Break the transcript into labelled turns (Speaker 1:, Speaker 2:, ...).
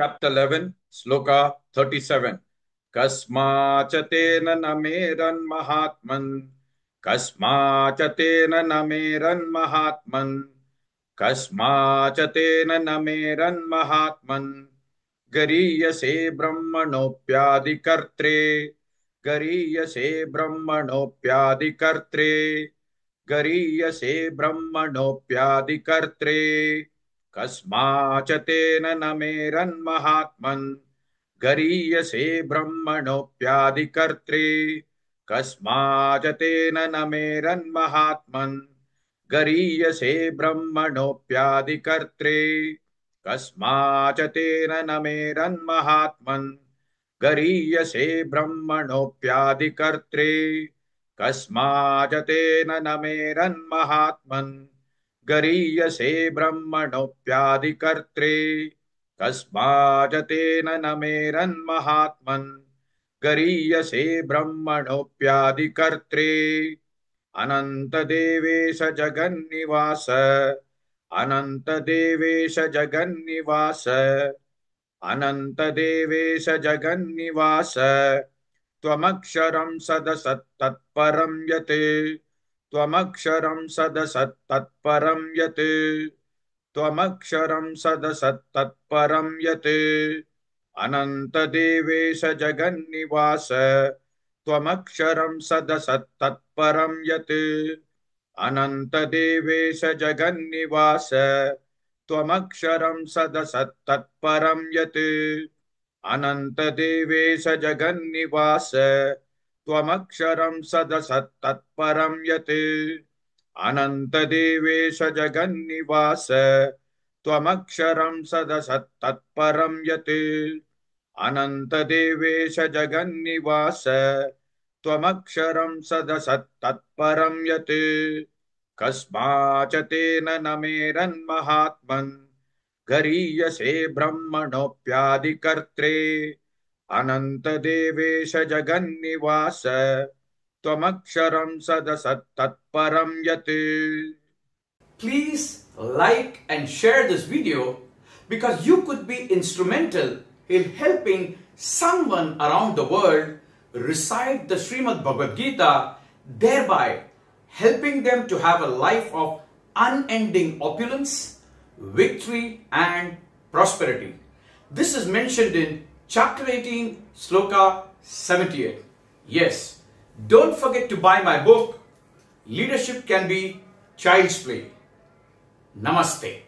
Speaker 1: Chapter 11, Sloka 37. Kasmachatena nameran mahatman. Kasmachatena nameran mahatman. Kasmachatena nameran mahatman. Gariyase brahmanopyadikartre. Gariyase brahmanopyadikartre. Gariyase brahmanopyadikartre. कस्माचतेन न मेरन्महात्मन् गरीयसे ब्रह्मणोऽप्यादिकर्त्रे कस्माचतेन न मेरन्महात्मन् गरीयसे ब्रह्मणोऽप्यादिकर्त्रे कस्माचतेन न मेरन्महात्मन् गरीयसे ब्रह्मणोऽप्यादिकर्त्रे कस्माचतेन न मेरन्महात्मन् गरीयसे ब्रह्मणोऽप्यादिकर्त्रे कस्माचतेन न मेरन्महात्मन् गरीयसे ब्रह्मणोऽप्यादिकर्त्रे अनन्तदेवेश जगन्निवास अनन्तदेवेश जगन्निवास अनन्तदेवेश जगन्निवास त्वमक्षरं सदसत्तत्परं यत् त्वमक्षरं सदसत्तत्परं यत् त्वमक्षरं सदसत्तत्परं यत् अनन्तदेवेश जगन्निवास त्वमक्षरं सदसत्तत्परं यत् अनन्तदेवेश जगन्निवास त्वमक्षरं सदसत्तत्परं यत् अनन्तदेवेश जगन्निवास त्वमक्षरं सदसत्तत्परं यत् अनन्तदेवेश जगन्निवास त्वमक्षरं सदसत्तत्परं यत् अनन्तदेवेश जगन्निवास त्वमक्षरं सदसत्तत्परं यत् कस्माचतेन न मेरन्महात्मन् गरीयसे ब्रह्मणोऽप्यादिकर्त्रे अनन्तदेवेश जगन्निवास त्वमक्षरं सदसत्तत्परं यत्.
Speaker 2: Please like and share this video because you could be instrumental in helping someone around the world recite the Srimad Bhagavad Gita, thereby helping them to have a life of unending opulence, victory and prosperity. This is mentioned in chapter 18, Sloka 78. Yes, don't forget to buy my book, Leadership Can Be Child's Play. Namaste.